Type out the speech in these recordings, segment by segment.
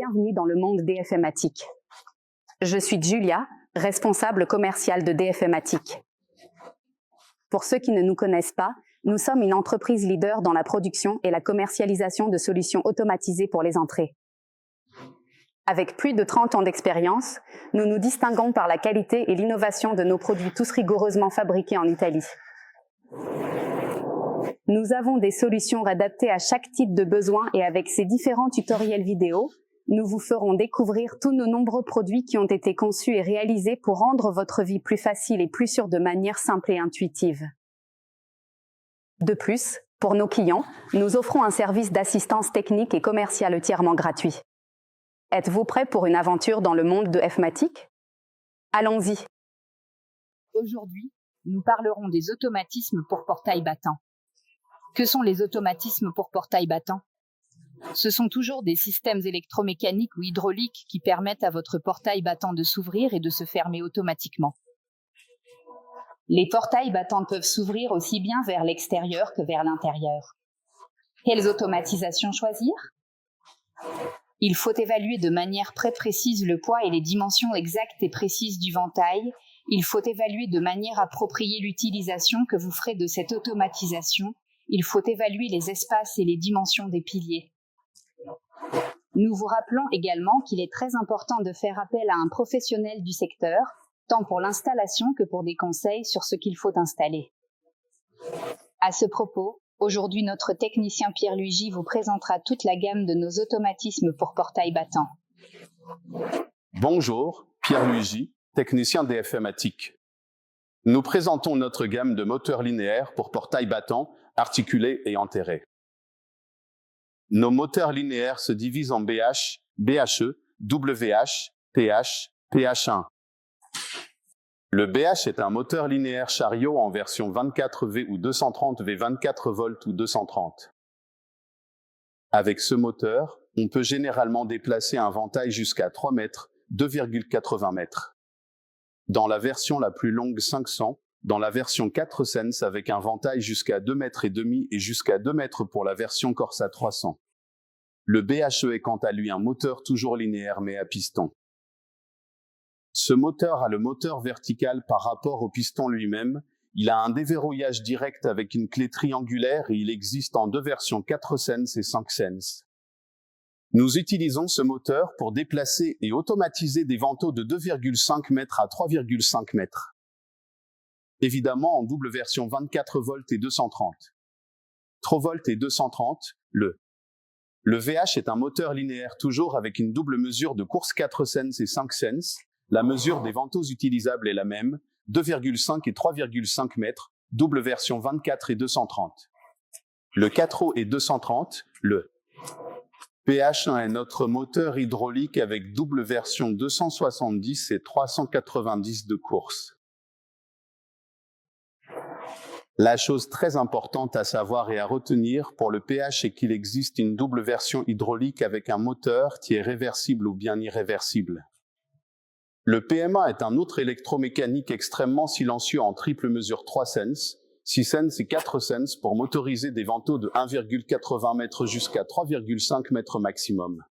bienvenue dans le monde DFMatic. Je suis Julia, responsable commerciale de DFMatic. Pour ceux qui ne nous connaissent pas, nous sommes une entreprise leader dans la production et la commercialisation de solutions automatisées pour les entrées. Avec plus de 30 ans d'expérience, nous nous distinguons par la qualité et l'innovation de nos produits tous rigoureusement fabriqués en Italie. Nous avons des solutions adaptées à chaque type de besoin et avec ces différents tutoriels vidéo, nous vous ferons découvrir tous nos nombreux produits qui ont été conçus et réalisés pour rendre votre vie plus facile et plus sûre de manière simple et intuitive. De plus, pour nos clients, nous offrons un service d'assistance technique et commerciale entièrement gratuit. Êtes-vous prêt pour une aventure dans le monde de DFMatic? Allons-y! Aujourd'hui, nous parlerons des automatismes pour portail battant. Que sont les automatismes pour portail battant? Ce sont toujours des systèmes électromécaniques ou hydrauliques qui permettent à votre portail battant de s'ouvrir et de se fermer automatiquement. Les portails battants peuvent s'ouvrir aussi bien vers l'extérieur que vers l'intérieur. Quelles automatisations choisir? Il faut évaluer de manière très précise le poids et les dimensions exactes et précises du ventail. Il faut évaluer de manière appropriée l'utilisation que vous ferez de cette automatisation. Il faut évaluer les espaces et les dimensions des piliers. Nous vous rappelons également qu'il est très important de faire appel à un professionnel du secteur, tant pour l'installation que pour des conseils sur ce qu'il faut installer. À ce propos, aujourd'hui notre technicien Pierre Luigi vous présentera toute la gamme de nos automatismes pour portail battant. Bonjour, Pierre Luigi, technicien DFMatic. Nous présentons notre gamme de moteurs linéaires pour portail battant, articulés et enterrés. Nos moteurs linéaires se divisent en BH, BHE, WH, PH, PH1. Le BH est un moteur linéaire chariot en version 24V ou 230V 24 volts ou 230. Avec ce moteur, on peut généralement déplacer un ventail jusqu'à 3 mètres, 2,80 mètres. Dans la version la plus longue 500, dans la version 4 Sense avec un ventail jusqu'à 2,5 mètres et jusqu'à 2 mètres pour la version Corsa 300. Le BHE est quant à lui un moteur toujours linéaire mais à piston. Ce moteur a le moteur vertical par rapport au piston lui-même. Il a un déverrouillage direct avec une clé triangulaire et il existe en deux versions 4 Sense et 5 Sense. Nous utilisons ce moteur pour déplacer et automatiser des vantaux de 2,5 mètres à 3,5 mètres. Évidemment en double version 24 volts et 230. 3 volts et 230, Le VH est un moteur linéaire toujours avec une double mesure de course 4 Sense et 5 Sense. La mesure des vantaux utilisables est la même, 2,5 et 3,5 mètres, double version 24 et 230. Le 4O et 230, le PH1 est notre moteur hydraulique avec double version 270 et 390 de course. La chose très importante à savoir et à retenir pour le PH est qu'il existe une double version hydraulique avec un moteur qui est réversible ou bien irréversible. Le PMA est un autre électromécanique extrêmement silencieux en triple mesure 3 Sense, 6 Sense et 4 Sense pour motoriser des vantaux de 1,80 mètres jusqu'à 3,5 mètres maximum.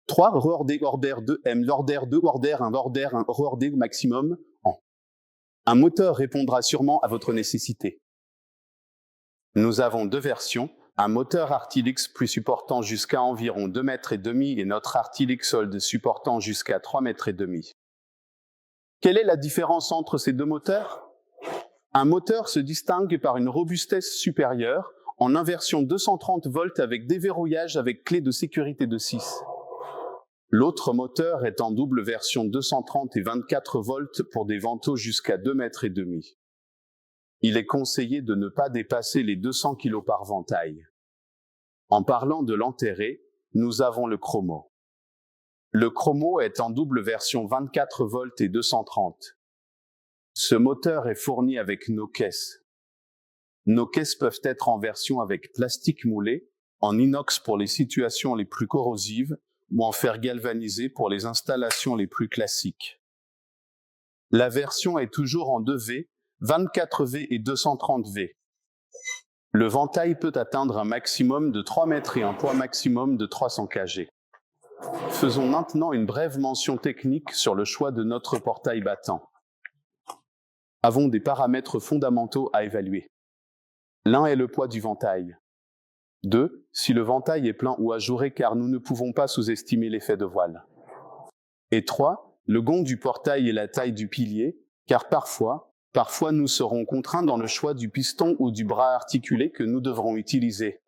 3 Röhrde Order 2 M Lorder 2 Order 1 Order 1 Röhrde maximum en. Un moteur répondra sûrement à votre nécessité. Nous avons deux versions, un moteur Artilux plus supportant jusqu'à environ 2,5 mètres et notre Artilux Old supportant jusqu'à 3,5 mètres. Quelle est la différence entre ces deux moteurs? Un moteur se distingue par une robustesse supérieure en inversion 230 volts avec déverrouillage avec clé de sécurité de 6. L'autre moteur est en double version 230 et 24 volts pour des vantaux jusqu'à 2,5 mètres. Il est conseillé de ne pas dépasser les 200 kg par ventail. En parlant de l'enterré, nous avons le Chromo. Le Chromo est en double version 24 volts et 230. Ce moteur est fourni avec nos caisses. Nos caisses peuvent être en version avec plastique moulé, en inox pour les situations les plus corrosives, ou en fer galvanisé pour les installations les plus classiques. La version est toujours en 2V, 24V et 230V. Le ventail peut atteindre un maximum de 3 mètres et un poids maximum de 300 kg. Faisons maintenant une brève mention technique sur le choix de notre portail battant. Avons des paramètres fondamentaux à évaluer. L'un est le poids du ventail. 2. Si le ventail est plein ou ajouré, car nous ne pouvons pas sous-estimer l'effet de voile. Et 3. Le gond du portail et la taille du pilier, car parfois nous serons contraints dans le choix du piston ou du bras articulé que nous devrons utiliser.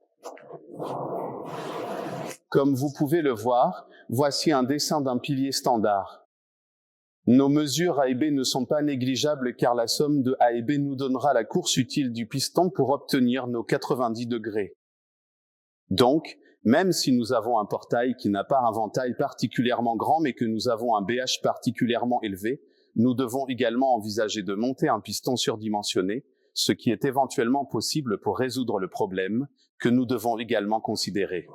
Comme vous pouvez le voir, voici un dessin d'un pilier standard. Nos mesures A et B ne sont pas négligeables car la somme de A et B nous donnera la course utile du piston pour obtenir nos 90 degrés. Donc, même si nous avons un portail qui n'a pas un ventail particulièrement grand mais que nous avons un BH particulièrement élevé, nous devons également envisager de monter un piston surdimensionné, ce qui est éventuellement possible pour résoudre le problème, que nous devons également considérer.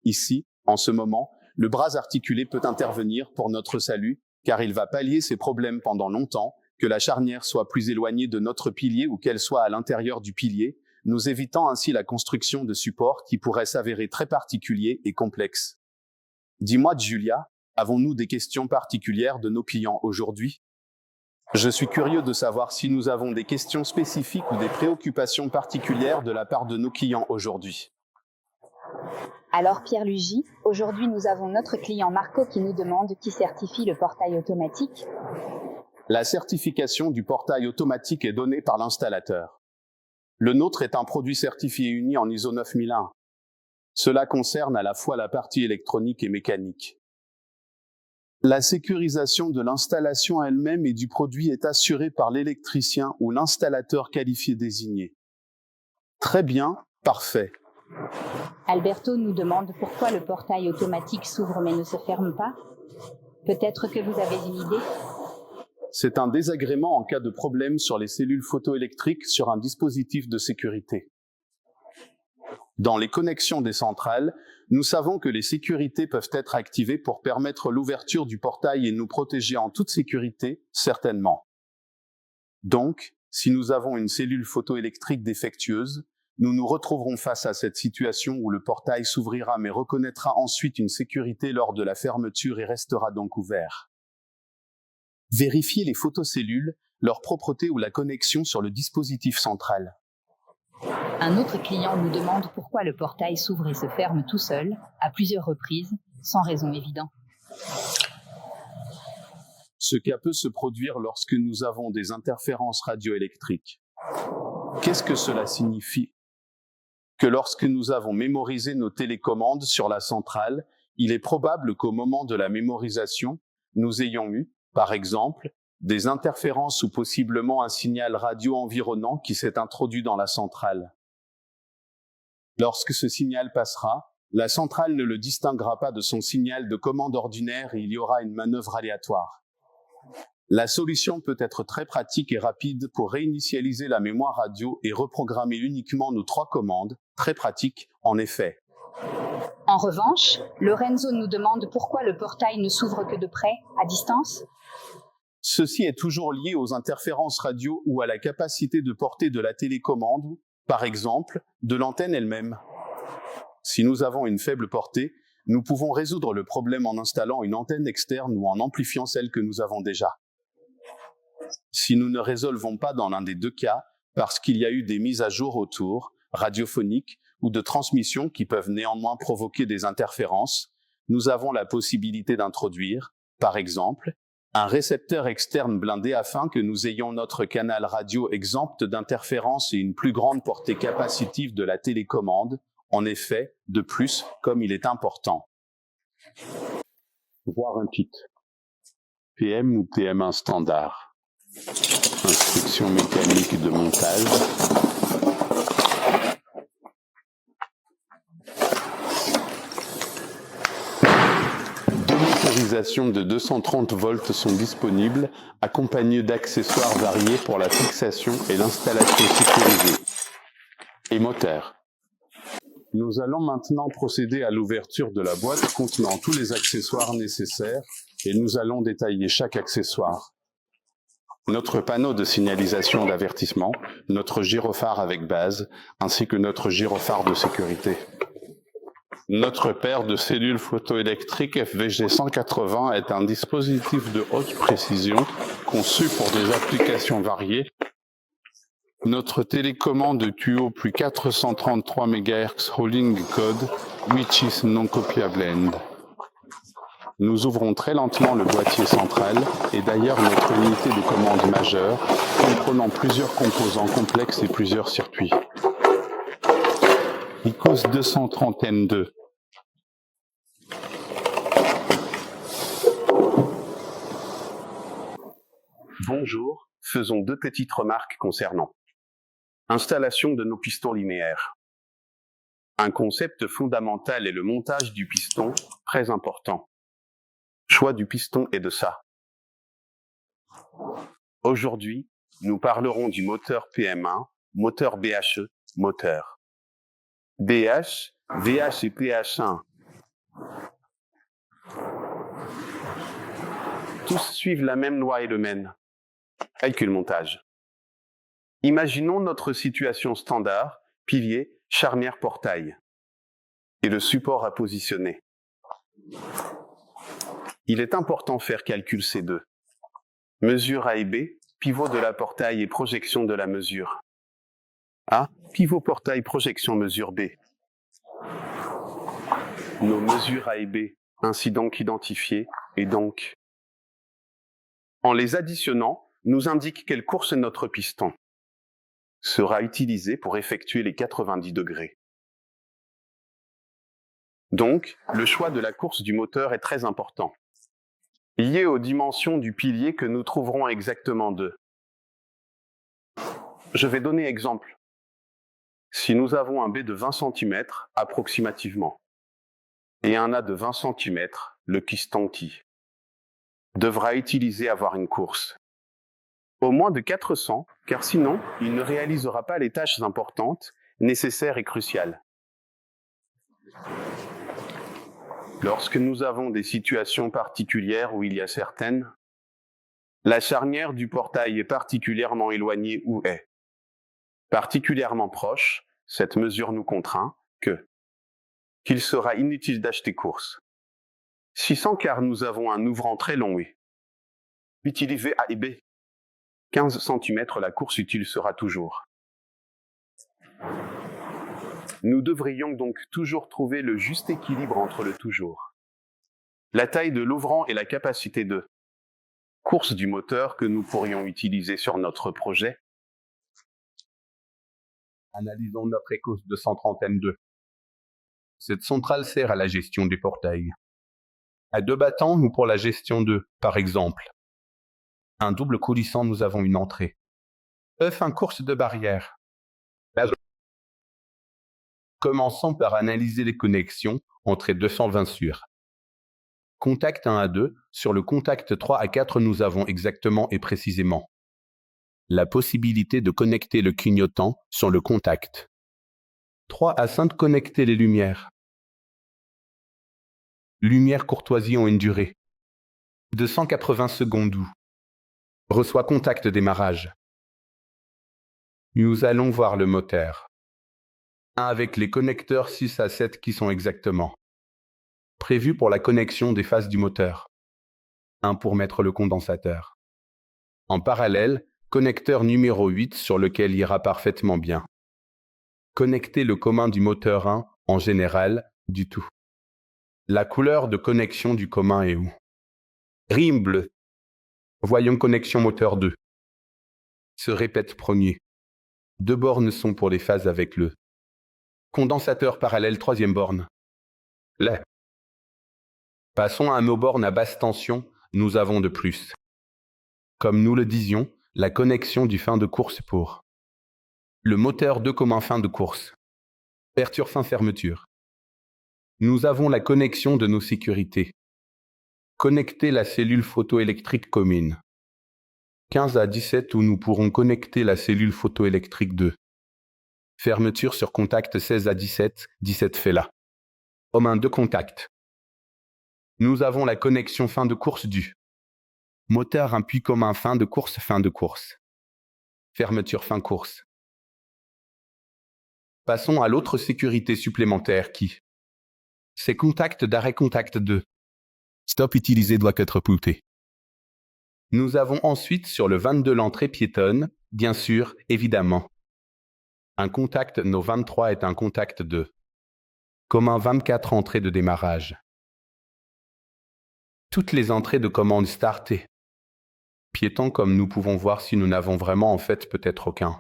Ici, en ce moment, le bras articulé peut intervenir pour notre salut, car il va pallier ces problèmes pendant longtemps, que la charnière soit plus éloignée de notre pilier ou qu'elle soit à l'intérieur du pilier, nous évitant ainsi la construction de supports qui pourraient s'avérer très particuliers et complexes. Dis-moi, Julia, avons-nous des questions particulières de nos clients aujourd'hui? Je suis curieux de savoir si nous avons des questions spécifiques ou des préoccupations particulières de la part de nos clients aujourd'hui. Alors Pierre Lugy, aujourd'hui nous avons notre client Marco qui nous demande qui certifie le portail automatique. La certification du portail automatique est donnée par l'installateur. Le nôtre est un produit certifié uni en ISO 9001. Cela concerne à la fois la partie électronique et mécanique. La sécurisation de l'installation elle-même et du produit est assurée par l'électricien ou l'installateur qualifié désigné. Très bien, parfait. Alberto nous demande pourquoi le portail automatique s'ouvre mais ne se ferme pas. Peut-être que vous avez une idée? C'est un désagrément en cas de problème sur les cellules photoélectriques sur un dispositif de sécurité. Dans les connexions des centrales, nous savons que les sécurités peuvent être activées pour permettre l'ouverture du portail et nous protéger en toute sécurité, certainement. Donc, si nous avons une cellule photoélectrique défectueuse, nous nous retrouverons face à cette situation où le portail s'ouvrira mais reconnaîtra ensuite une sécurité lors de la fermeture et restera donc ouvert. Vérifiez les photocellules, leur propreté ou la connexion sur le dispositif central. Un autre client nous demande pourquoi le portail s'ouvre et se ferme tout seul, à plusieurs reprises, sans raison évidente. Ce cas peut se produire lorsque nous avons des interférences radioélectriques. Qu'est-ce que cela signifie? Que lorsque nous avons mémorisé nos télécommandes sur la centrale, il est probable qu'au moment de la mémorisation, nous ayons eu, par exemple, des interférences ou possiblement un signal radio environnant qui s'est introduit dans la centrale. Lorsque ce signal passera, la centrale ne le distinguera pas de son signal de commande ordinaire et il y aura une manœuvre aléatoire. La solution peut être très pratique et rapide pour réinitialiser la mémoire radio et reprogrammer uniquement nos 3 commandes, très pratique en effet. En revanche, Lorenzo nous demande pourquoi le portail ne s'ouvre que de près, à distance. Ceci est toujours lié aux interférences radio ou à la capacité de portée de la télécommande, par exemple, de l'antenne elle-même. Si nous avons une faible portée, nous pouvons résoudre le problème en installant une antenne externe ou en amplifiant celle que nous avons déjà. Si nous ne résolvons pas dans l'un des 2 cas, parce qu'il y a eu des mises à jour autour, radiophoniques ou de transmission qui peuvent néanmoins provoquer des interférences, nous avons la possibilité d'introduire, par exemple, un récepteur externe blindé afin que nous ayons notre canal radio exempt d'interférences et une plus grande portée capacitive de la télécommande. En effet, de plus, comme il est important. Voir un kit. PM ou PM1 standard. Instructions mécaniques de montage. Motorisations de 230 volts sont disponibles, accompagnées d'accessoires variés pour la fixation et l'installation sécurisée. Et moteur. Nous allons maintenant procéder à l'ouverture de la boîte contenant tous les accessoires nécessaires et nous allons détailler chaque accessoire. Notre panneau de signalisation d'avertissement, notre gyrophare avec base, ainsi que notre gyrophare de sécurité. Notre paire de cellules photoélectriques FVG 180 est un dispositif de haute précision conçu pour des applications variées. Notre télécommande de tuyau plus 433 MHz Rolling Code, which is non-copiable end. Nous ouvrons très lentement le boîtier central et d'ailleurs notre unité de commande majeure, comprenant plusieurs composants complexes et plusieurs circuits. ICOS 230N2. Bonjour, faisons deux petites remarques concernant installation de nos pistons linéaires. Un concept fondamental est le montage du piston, très important. Choix du piston et de ça. Aujourd'hui, nous parlerons du moteur PM1, moteur BHE, moteur. BH, VH et PH1. Tous suivent la même loi et le mènent. Calcul montage. Imaginons notre situation standard, pilier, charnière, portail. Et le support à positionner. Il est important de faire calcul C2. Mesure A et B, pivot de la portail et projection de la mesure. A, pivot portail, projection mesure B. Nos mesures A et B, ainsi donc identifiées, et donc, en les additionnant, nous indique quelle course notre piston sera utilisé pour effectuer les 90 degrés. Donc, le choix de la course du moteur est très important. Lié aux dimensions du pilier que nous trouverons exactement deux. Je vais donner exemple. Si nous avons un B de 20 cm, approximativement, et un A de 20 cm, le piston qui devra utiliser avoir une course. Au moins de 400, car sinon, il ne réalisera pas les tâches importantes, nécessaires et cruciales. Lorsque nous avons des situations particulières où il y a certaines, la charnière du portail est particulièrement éloignée ou est particulièrement proche, cette mesure nous contraint qu'il sera inutile d'acheter course. 600 car nous avons un ouvrant très long et utilisé A et B. 15 cm la course utile sera toujours. Nous devrions donc toujours trouver le juste équilibre entre le toujours. La taille de l'ouvrant et la capacité de course du moteur que nous pourrions utiliser sur notre projet. Analysons notre ICOS 230N2. Cette centrale sert à la gestion des portails. À deux battants ou pour la gestion de, par exemple, un double coulissant, nous avons une entrée. F1 course de barrière. Commençons par analyser les connexions entre 220 sur contact 1 à 2. Sur le contact 3 à 4, nous avons exactement et précisément la possibilité de connecter le clignotant sur le contact 3 à 5, connecter les lumières. Lumière courtoisie ont une durée de 180 secondes ou reçoit contact démarrage. Nous allons voir le moteur. 1 avec les connecteurs 6 à 7 qui sont exactement prévus pour la connexion des phases du moteur. 1 pour mettre le condensateur. En parallèle, connecteur numéro 8 sur lequel ira parfaitement bien. Connecter le commun du moteur 1, en général, du tout. La couleur de connexion du commun est où? Rime bleu. Voyons connexion moteur 2. Se répète premier. 2 bornes sont pour les phases avec le condensateur parallèle, 3e borne. Là. Passons à nos bornes à basse tension, nous avons de plus. Comme nous le disions, la connexion du fin de course pour le moteur 2 comme un fin de course. Ouverture fin fermeture. Nous avons la connexion de nos sécurités. Connecter la cellule photoélectrique commune. 15 à 17 où nous pourrons connecter la cellule photoélectrique 2. Fermeture sur contact 16 à 17, 17 fait là. Homme 1 de contact. Nous avons la connexion fin de course du moteur 1 puis commun fin de course, fin de course. Fermeture fin course. Passons à l'autre sécurité supplémentaire qui C'est contact d'arrêt contact 2. Stop utilisé doit être poussé. Nous avons ensuite sur le 22 l'entrée piétonne, bien sûr, évidemment. Un contact no 23 est un contact 2. Comme un 24 entrée de démarrage. Toutes les entrées de commande startées. Piéton comme nous pouvons voir si nous n'avons vraiment en fait peut-être aucun.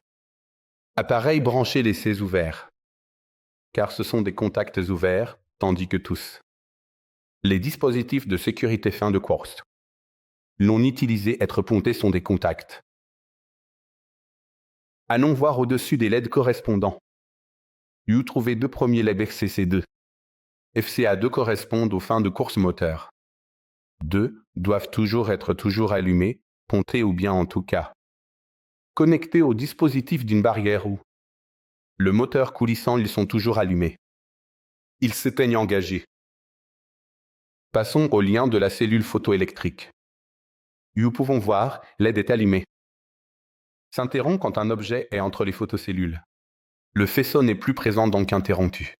Appareil branché laissés ouverts. Car ce sont des contacts ouverts, tandis que tous. Les dispositifs de sécurité fin de course. Non utilisés être pontés sont des contacts. Allons voir au-dessus des LED correspondants. Vous trouvez deux premiers LED FCC2. FCA2 correspondent aux fins de course moteur. 2 doivent toujours être allumés, pontés ou bien en tout cas. Connectés au dispositif d'une barrière ou. Le moteur coulissant, ils sont toujours allumés. Ils s'éteignent engagés. Passons au lien de la cellule photoélectrique. Nous pouvons voir, LED est allumé. S'interrompt quand un objet est entre les photocellules. Le faisceau n'est plus présent donc interrompu.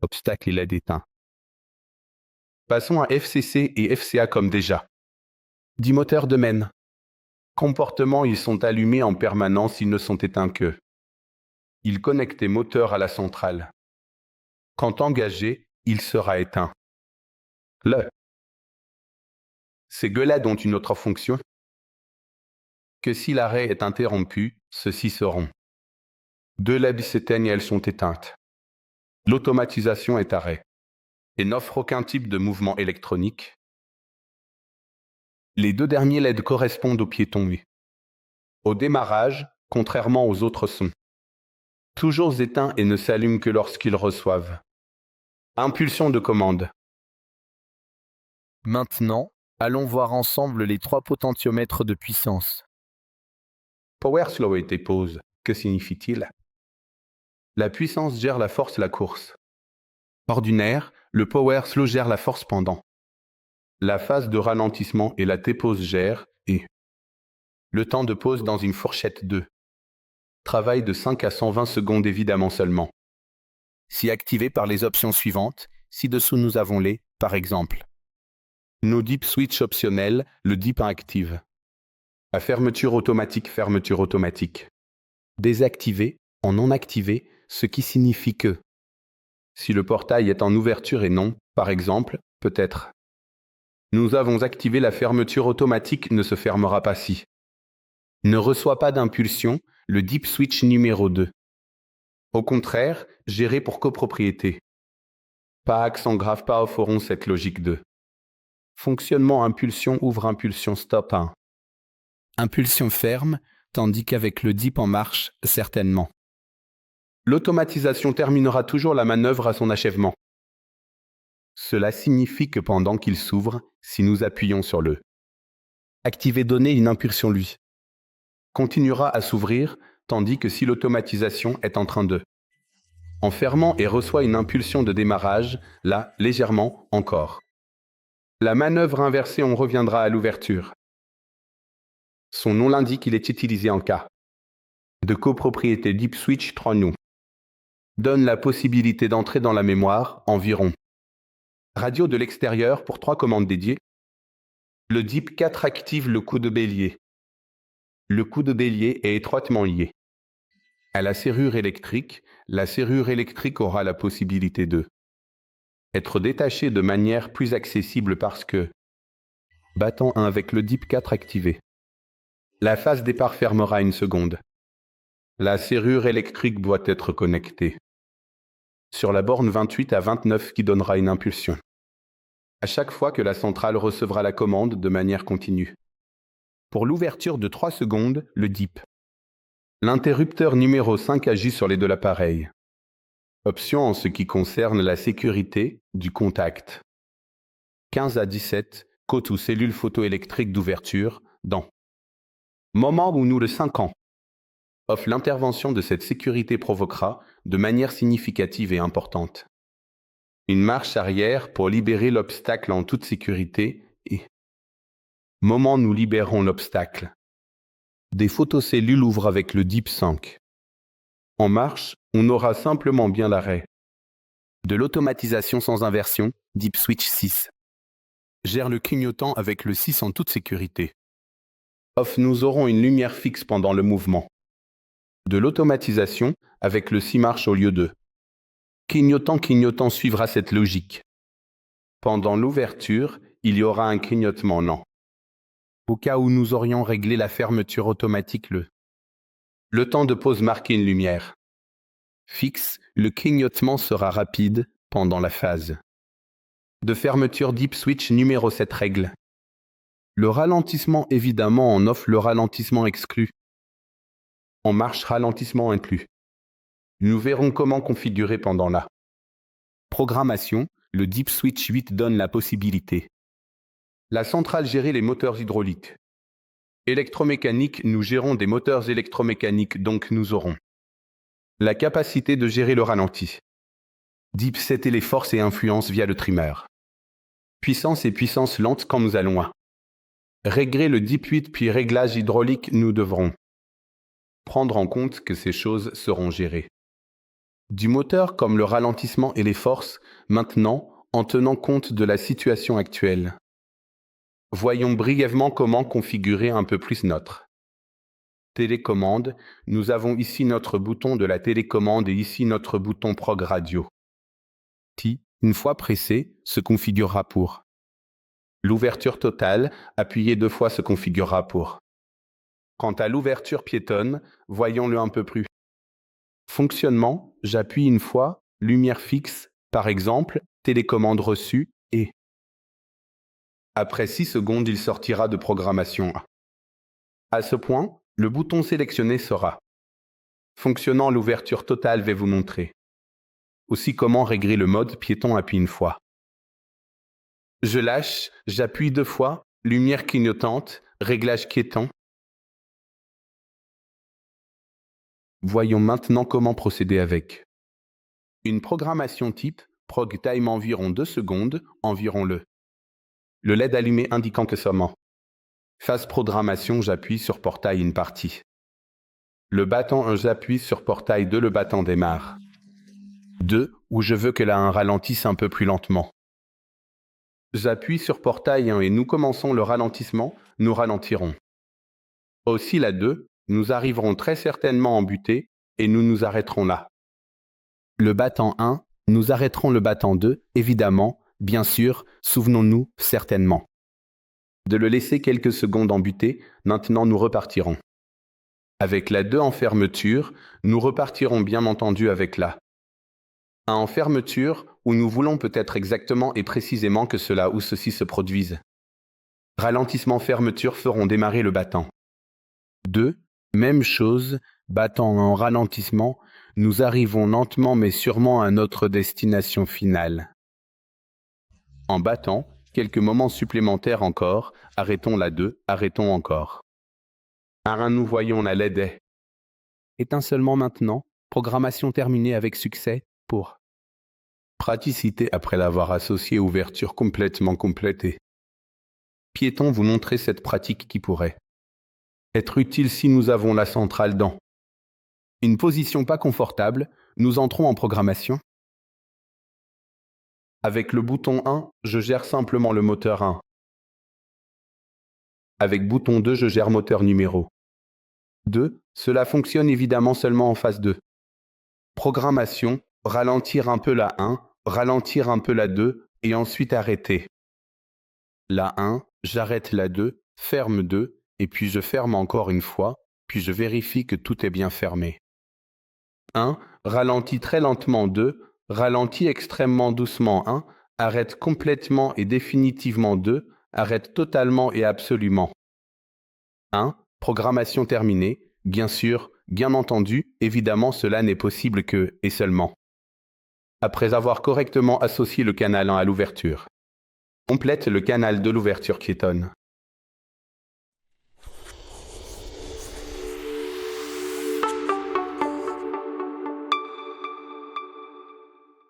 Obstacle et LED éteint. Passons à FCC et FCA comme déjà. 10 moteurs de mène. Comportement, ils sont allumés en permanence, ils ne sont éteints que. Ils connectent les moteurs à la centrale. Quand engagé, il sera éteint. Ces gueulades ont une autre fonction. Que si l'arrêt est interrompu, ceux-ci seront. 2 LED s'éteignent et elles sont éteintes. L'automatisation est arrêt et n'offre aucun type de mouvement électronique. Les 2 derniers LED correspondent aux piétons. Au démarrage, contrairement aux autres sons. Toujours éteints et ne s'allument que lorsqu'ils reçoivent. Impulsion de commande. Maintenant, allons voir ensemble les 3 potentiomètres de puissance. Power slow et pause. Que signifie-t-il? La puissance gère la force la course. Ordinaire, le power slow gère la force pendant. La phase de ralentissement et la T-pause gère et le temps de pause dans une fourchette 2. Travail de 5 à 120 secondes évidemment seulement. Si activé par les options suivantes, ci-dessous nous avons les, par exemple. No deep switch optionnel, le deep active. La fermeture automatique. Désactivé, en non activé, ce qui signifie que si le portail est en ouverture et non, par exemple, peut-être. Nous avons activé la fermeture automatique ne se fermera pas si. Ne reçoit pas d'impulsion, le deep switch numéro 2. Au contraire, géré pour copropriété. Pas accent grave, pas aufferont cette logique 2. Fonctionnement impulsion ouvre impulsion stop 1. Impulsion ferme, tandis qu'avec le dip en marche, certainement. L'automatisation terminera toujours la manœuvre à son achèvement. Cela signifie que pendant qu'il s'ouvre, si nous appuyons sur le activer donner une impulsion lui, continuera à s'ouvrir, tandis que si l'automatisation est en train de en fermant et reçoit une impulsion de démarrage, là, légèrement, encore. La manœuvre inversée, on reviendra à l'ouverture. Son nom l'indique, il est utilisé en cas de copropriété Deep Switch 3 nous. Donne la possibilité d'entrer dans la mémoire, environ. Radio de l'extérieur pour 3 commandes dédiées. Le Deep 4 active le coup de bélier. Le coup de bélier est étroitement lié à la serrure électrique. La serrure électrique aura la possibilité de être détachée de manière plus accessible parce que battant 1 avec le Deep 4 activé. La phase départ fermera une seconde. La serrure électrique doit être connectée sur la borne 28 à 29 qui donnera une impulsion à chaque fois que la centrale recevra la commande de manière continue. Pour l'ouverture de 3 secondes, le DIP. L'interrupteur numéro 5 agit sur les de l'appareil. Option en ce qui concerne la sécurité du contact. 15 à 17, côte ou cellule photoélectrique d'ouverture, dans. Moment où nous le 5 ans. Off l'intervention de cette sécurité provoquera, de manière significative et importante, une marche arrière pour libérer l'obstacle en toute sécurité et moment nous libérons l'obstacle. Des photocellules ouvrent avec le DIP 5. En marche, on aura simplement bien l'arrêt. De l'automatisation sans inversion, Deep Switch 6. Gère le clignotant avec le 6 en toute sécurité. Off, nous aurons une lumière fixe pendant le mouvement. De l'automatisation avec le 6 marches au lieu de. Clignotant suivra cette logique. Pendant l'ouverture, il y aura un clignotement non. Au cas où nous aurions réglé la fermeture automatique Le temps de pause marqué une lumière. Fixe, le clignotement sera rapide pendant la phase. De fermeture Deep Switch numéro 7 règle. Le ralentissement évidemment en off, le ralentissement exclu. En marche ralentissement inclus. Nous verrons comment configurer pendant la programmation. Le Deep Switch 8 donne la possibilité. La centrale gérer les moteurs hydrauliques. Électromécanique, nous gérons des moteurs électromécaniques, donc nous aurons la capacité de gérer le ralenti. Deep setter les forces et influences via le trimmer. Puissance et puissance lente quand nous allons à régler le Deep 8 puis réglage hydraulique, nous devrons prendre en compte que ces choses seront gérées du moteur comme le ralentissement et les forces, maintenant en tenant compte de la situation actuelle. Voyons brièvement comment configurer un peu plus notre télécommande. Nous avons ici notre bouton de la télécommande et ici notre bouton Prog Radio. Une fois pressé, se configurera pour l'ouverture totale, appuyez 2 fois se configurera pour. Quant à l'ouverture piétonne, voyons-le un peu plus. Fonctionnement, j'appuie une fois, lumière fixe, par exemple, télécommande reçue, et après 6 secondes, il sortira de programmation. À ce point, le bouton sélectionné sera fonctionnant. L'ouverture totale vais vous montrer. Aussi comment régler le mode piéton, appuie une fois. Je lâche, j'appuie 2 fois, lumière clignotante, réglage piéton. Voyons maintenant comment procéder avec une programmation type, prog time environ 2 secondes, environ le LED allumé indiquant que seulement. Phase programmation, j'appuie sur portail une partie. Le battant 1, j'appuie sur portail 2, le battant démarre. 2, où je veux que la 1 ralentisse un peu plus lentement. J'appuie sur portail 1 et nous commençons le ralentissement, nous ralentirons. Aussi la 2, nous arriverons très certainement en butée et nous nous arrêterons là. Le battant 1, nous arrêterons le battant 2, évidemment, bien sûr, souvenons-nous, certainement. De le laisser quelques secondes en butée, maintenant nous repartirons. Avec la 2 en fermeture, nous repartirons bien entendu avec la 1 en fermeture, où nous voulons peut-être exactement et précisément que cela ou ceci se produise. Ralentissement fermeture feront démarrer le battant. 2, même chose, battant en ralentissement, nous arrivons lentement mais sûrement à notre destination finale. En battant, quelques moments supplémentaires encore, arrêtons la 2, arrêtons encore. À 1, nous voyons la LED. Étincellement maintenant, programmation terminée avec succès pour praticité après l'avoir associé ouverture complètement complétée. Piéton vous montrer cette pratique qui pourrait être utile si nous avons la centrale dans une position pas confortable, nous entrons en programmation. Avec le bouton 1, je gère simplement le moteur 1. Avec bouton 2, je gère moteur numéro 2. Cela fonctionne évidemment seulement en phase 2. Programmation, ralentir un peu la 1, ralentir un peu la 2 et ensuite arrêter. La 1, j'arrête la 2, ferme 2 et puis je ferme encore une fois, puis je vérifie que tout est bien fermé. 1, ralentis très lentement 2, ralentis extrêmement doucement 1, arrête complètement et définitivement 2, arrête totalement et absolument. 1, programmation terminée, bien sûr, bien entendu, évidemment cela n'est possible que, et seulement après avoir correctement associé le canal 1 à l'ouverture. Complète le canal de l'ouverture piétonne.